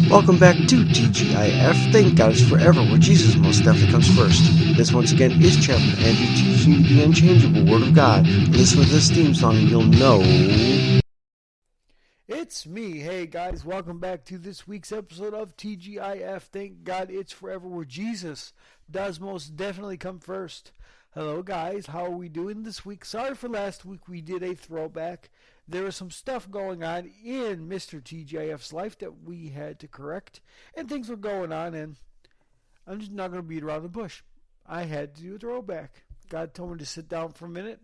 Welcome back to TGIF. Thank God it's forever, where Jesus most definitely comes first. This once again is Chaplain Andrew teaching you the unchangeable Word of God. Listen to this theme song and you'll know. It's me. Hey guys, welcome back to this week's episode of TGIF. Thank God it's forever, where Jesus does most definitely come first. Hello guys, how are we doing this week? Sorry for last week, we did a throwback. There was some stuff going on in Mr. TGIF's life that we had to correct, and things were going on, and I'm just not going to beat around the bush. I had to do a throwback. God told me to sit down for a minute.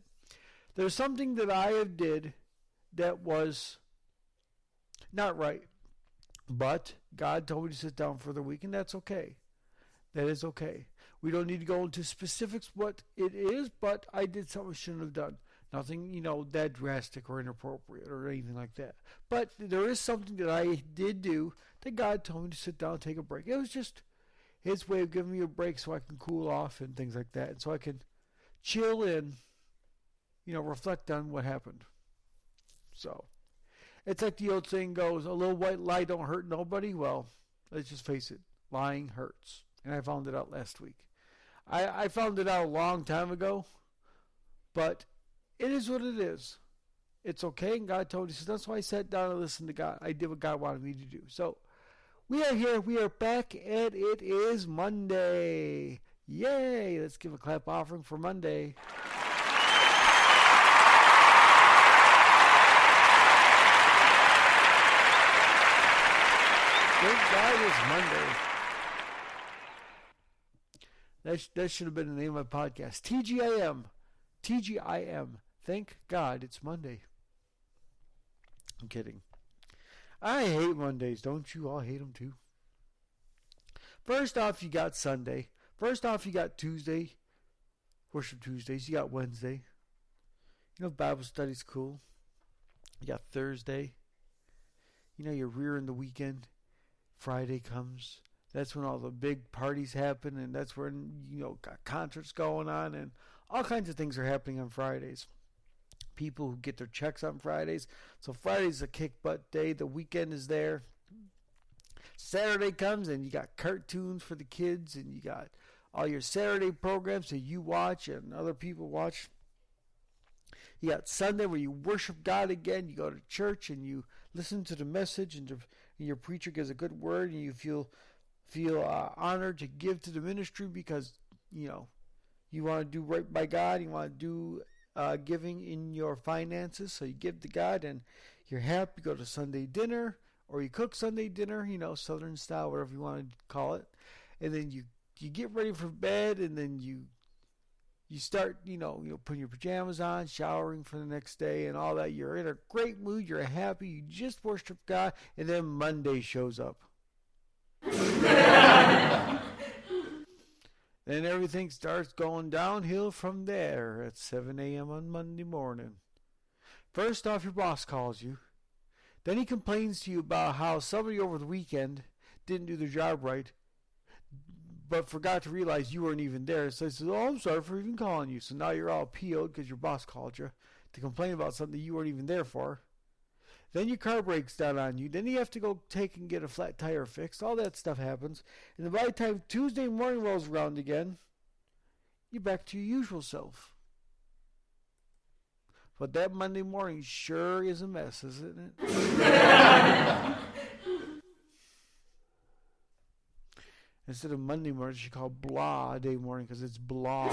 There's something that I have did that was not right, but God told me to sit down for the week, and that's okay. That is okay. We don't need to go into specifics what it is, but I did something I shouldn't have done. Nothing, that drastic or inappropriate or anything like that. But there is something that I did do that God told me to sit down and take a break. It was just His way of giving me a break so I can cool off and things like that. And so I can chill and, reflect on what happened. So, it's like the old saying goes, a little white lie don't hurt nobody. Well, let's just face it, lying hurts. And I found it out last week. I found it out a long time ago, but it is what it is. It's okay, and God told me, so that's why I sat down and listened to God. I did what God wanted me to do. So, we are here, we are back, and it is Monday. Yay! Let's give a clap offering for Monday. Thank God it's Monday. That should have been the name of my podcast. TGIM. TGIM. Thank God it's Monday. I'm kidding. I hate Mondays. Don't you all hate them too? First off, you got Sunday. First off, you got Tuesday. Worship Tuesdays. You got Wednesday. Bible study's cool. You got Thursday. You're rearing the weekend. Friday comes. That's when all the big parties happen, and that's when, got concerts going on, and all kinds of things are happening on Fridays. People who get their checks on Fridays. So Friday's a kick-butt day. The weekend is there. Saturday comes, and you got cartoons for the kids, and you got all your Saturday programs that you watch and other people watch. You got Sunday where you worship God again. You go to church, and you listen to the message, and your preacher gives a good word, and you feel honored to give to the ministry because, you want to do right by God. You want to do giving in your finances. So you give to God and you're happy. You go to Sunday dinner or you cook Sunday dinner, Southern style, whatever you want to call it. And then you get ready for bed, and then you start, putting your pajamas on, showering for the next day and all that. You're in a great mood. You're happy. You just worship God. And then Monday shows up. Then everything starts going downhill from there at 7 a.m. on Monday morning. First off, your boss calls you. Then he complains to you about how somebody over the weekend didn't do their job right, but forgot to realize you weren't even there. So he says, oh, I'm sorry for even calling you. So now you're all PO'd because your boss called you to complain about something you weren't even there for. Then your car breaks down on you. Then you have to go take and get a flat tire fixed. All that stuff happens. And by the time Tuesday morning rolls around again, you're back to your usual self. But that Monday morning sure is a mess, isn't it? Instead of Monday morning, you call blah day morning because it's blah.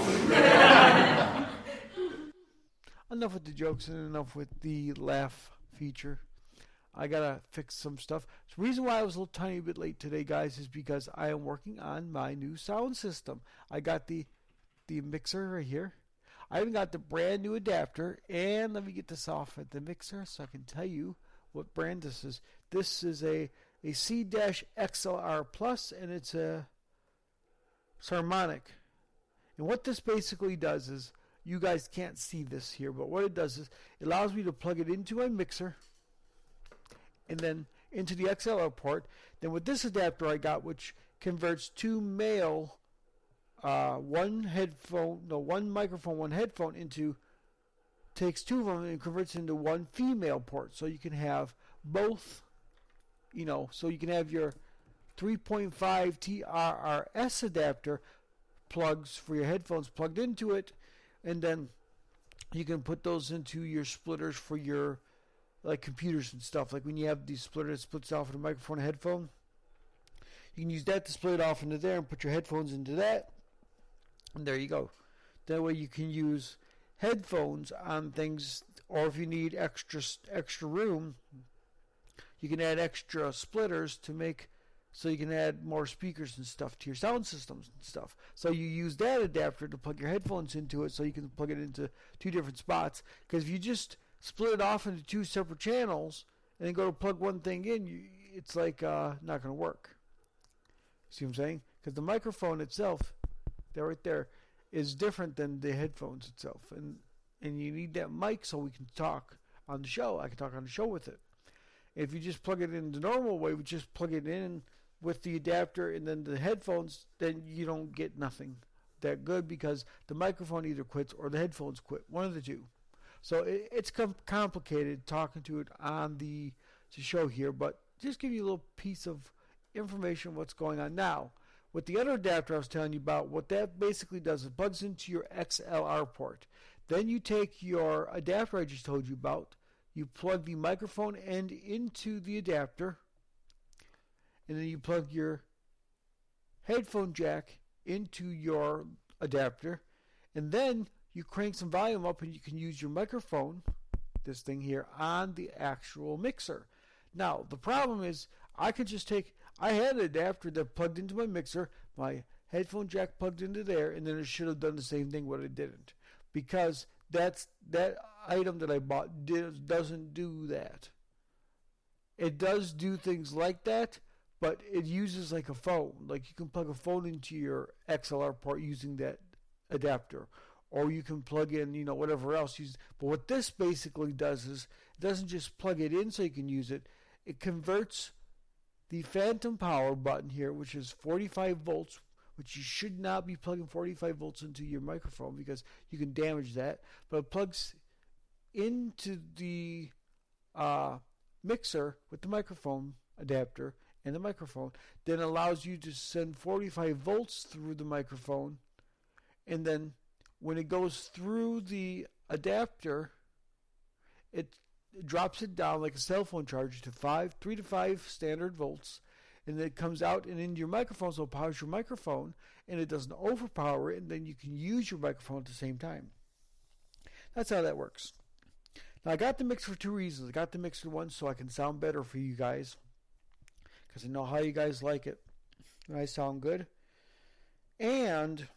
Enough with the jokes and enough with the laugh feature. I gotta fix some stuff. The reason why I was a little tiny bit late today, guys, is because I am working on my new sound system. I got the mixer right here. I even got the brand new adapter, and let me get this off at the mixer so I can tell you what brand this is. This is a C-XLR Plus, and it's a harmonic. And what this basically does is, you guys can't see this here, but what it does is it allows me to plug it into my mixer and then into the XLR port. Then with this adapter I got, which converts two male one microphone, one headphone into, takes two of them and converts into one female port. So you can have both, so you can have your 3.5 TRRS adapter plugs for your headphones plugged into it, and then you can put those into your splitters for your like computers and stuff. Like when you have these splitters that splits off in a microphone and headphone, you can use that to split it off into there and put your headphones into that, and there you go. That way you can use headphones on things, or if you need extra room, you can add extra splitters to make so you can add more speakers and stuff to your sound systems and stuff. So you use that adapter to plug your headphones into it, so you can plug it into two different spots. Because if you just split it off into two separate channels and then go to plug one thing in, it's like not going to work. See what I'm saying? Because the microphone itself, that right there, is different than the headphones itself, and you need that mic so we can talk on the show. I can talk on the show with it. If you just plug it in the normal way, we just plug it in with the adapter and then the headphones, then you don't get nothing that good, because the microphone either quits or the headphones quit, one of the two. So it's complicated talking to it on the show here, but just give you a little piece of information what's going on now. With the other adapter I was telling you about, what that basically does is it plugs into your XLR port. Then you take your adapter I just told you about, you plug the microphone end into the adapter, and then you plug your headphone jack into your adapter, and then you crank some volume up and you can use your microphone, this thing here, on the actual mixer. Now, the problem is I had an adapter that plugged into my mixer, my headphone jack plugged into there, and then it should have done the same thing, but it didn't. Because that item that I bought doesn't do that. It does do things like that, but it uses like a phone. Like you can plug a phone into your XLR port using that adapter. Or you can plug in, whatever else. But what this basically does is it doesn't just plug it in so you can use it. It converts the phantom power button here, which is 45 volts, which you should not be plugging 45 volts into your microphone because you can damage that. But it plugs into the mixer with the microphone adapter and the microphone, then allows you to send 45 volts through the microphone, and then when it goes through the adapter, it drops it down like a cell phone charger to 3 to 5 standard volts, and then it comes out and into your microphone, so it powers your microphone, and it doesn't overpower it, and then you can use your microphone at the same time. That's how that works. Now, I got the mixer for two reasons. I got the mixer one so I can sound better for you guys, because I know how you guys like it, and I sound good. And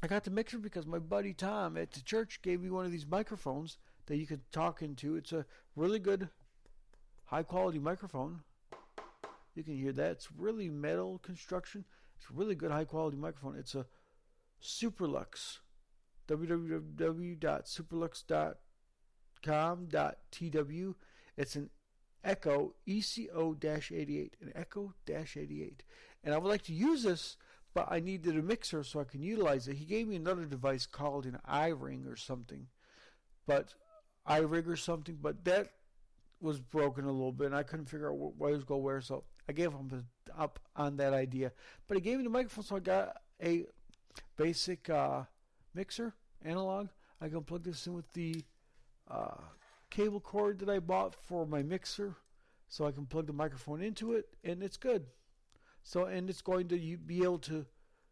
I got the mixer because my buddy Tom at the church gave me one of these microphones that you can talk into. It's a really good, high-quality microphone. You can hear that. It's really metal construction. It's a really good, high-quality microphone. It's a Superlux. www.superlux.com.tw. It's an Echo ECO-88, an Echo-88. And I would like to use this, but I needed a mixer so I can utilize it. He gave me another device called an iRig or something, but that was broken a little bit, and I couldn't figure out where it was going where, so I gave him up on that idea. But he gave me the microphone, so I got a basic mixer, analog. I can plug this in with the cable cord that I bought for my mixer, so I can plug the microphone into it, and it's good. So, and it's going to be able to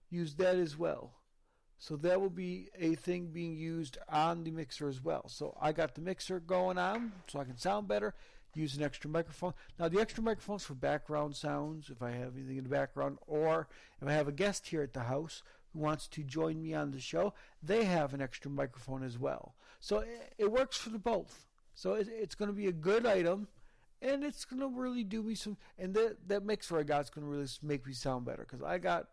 use that as well. So that will be a thing being used on the mixer as well. So I got the mixer going on so I can sound better, use an extra microphone. Now the extra microphone's for background sounds, if I have anything in the background, or if I have a guest here at the house who wants to join me on the show, they have an extra microphone as well. So it works for the both. So it's going to be a good item. And it's going to really do me some... And that mixer I got is going to really make me sound better. Because I got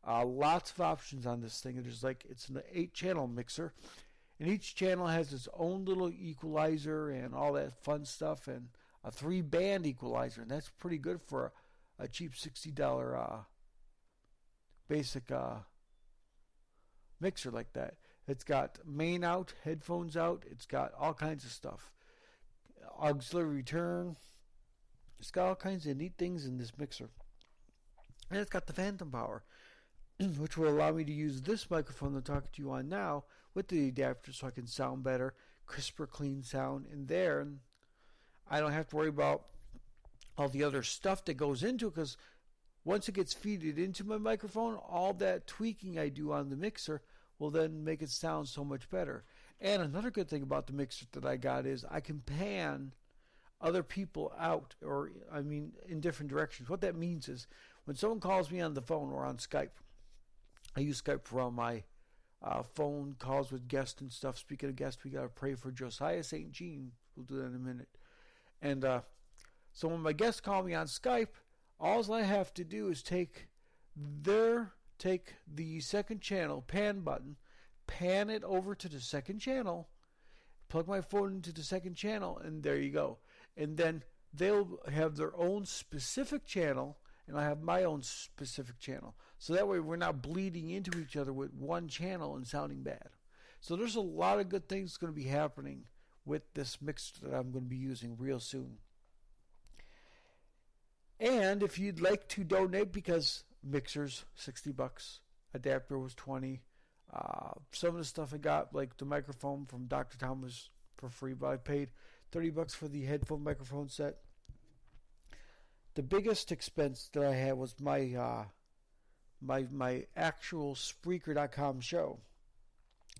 lots of options on this thing. It's an 8-channel mixer. And each channel has its own little equalizer and all that fun stuff. And a 3-band equalizer. And that's pretty good for a cheap $60 basic mixer like that. It's got main out, headphones out. It's got all kinds of stuff. Auxiliary return. It's got all kinds of neat things in this mixer. And it's got the phantom power, which will allow me to use this microphone I'm talking to you on now with the adapter so I can sound better, crisper, clean sound in there. And I don't have to worry about all the other stuff that goes into it, because once it gets feeded into my microphone, all that tweaking I do on the mixer will then make it sound so much better. And another good thing about the mixer that I got is I can pan other people out, or in different directions. What that means is when someone calls me on the phone or on Skype, I use Skype for all my phone calls with guests and stuff. Speaking of guests, we got to pray for Josiah St. Jean. We'll do that in a minute. And so when my guests call me on Skype, all I have to do is take the second channel pan button, pan it over to the second channel, plug my phone into the second channel, and there you go. And then they'll have their own specific channel, and I have my own specific channel. So that way we're not bleeding into each other with one channel and sounding bad. So there's a lot of good things going to be happening with this mixer that I'm going to be using real soon. And if you'd like to donate, because mixers $60, adapter was $20. Some of the stuff I got, like the microphone from Dr. Thomas, for free, but I paid $30 for the headphone microphone set. The biggest expense that I had was my actual Spreaker.com show,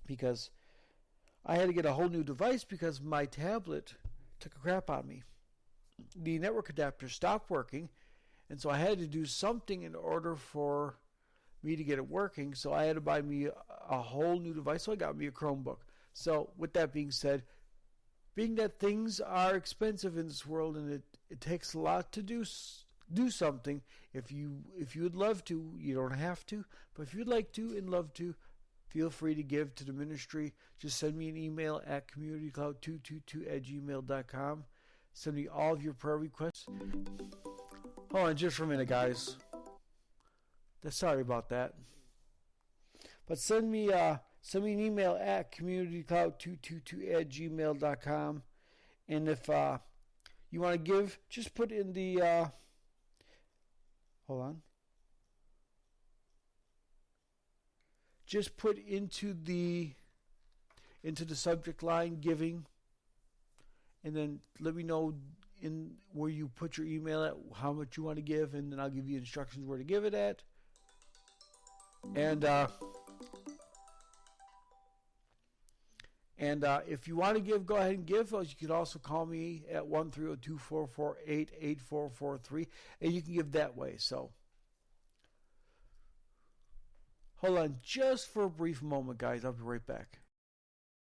because I had to get a whole new device because my tablet took a crap on me. The network adapter stopped working, and so I had to do something in order for me to get it working. So I had to buy me a whole new device. So I got me a Chromebook. So with that being said, being that things are expensive in this world and it takes a lot to do something, if you would love to, you don't have to, but if you'd like to and love to, feel free to give to the ministry. Just send me an email at communitycloud222@gmail.com. Send me all of your prayer requests. Hold on just for a minute, guys. Sorry about that. But send me an email at communitycloud222@gmail.com. And if you want to give, just put in the hold on. Just put into the subject line giving, and then let me know in where you put your email at, how much you want to give, and then I'll give you instructions where to give it at. And if you want to give, go ahead and give. You can also call me at 1-302-448-8443, and you can give that way. So hold on just for a brief moment, guys. I'll be right back.